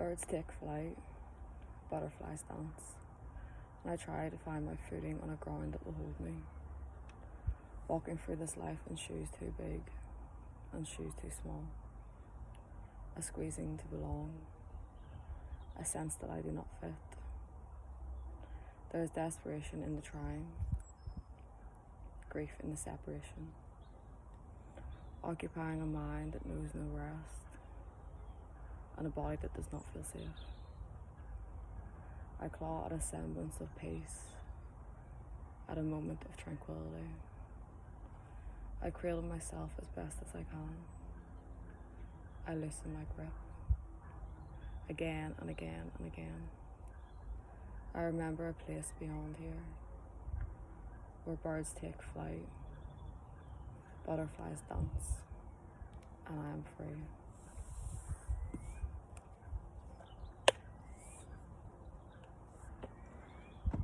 Birds take flight, butterflies dance, and I try to find my footing on a ground that will hold me. Walking through this life in shoes too big and shoes too small. A squeezing to belong, a sense that I do not fit. There is desperation in the trying, grief in the separation, occupying a mind that knows no rest, and a body that does not feel safe. I claw at a semblance of peace, at a moment of tranquility. I cradle myself as best as I can. I loosen my grip, again and again and again. I remember a place beyond here, where birds take flight, butterflies dance, and I am free.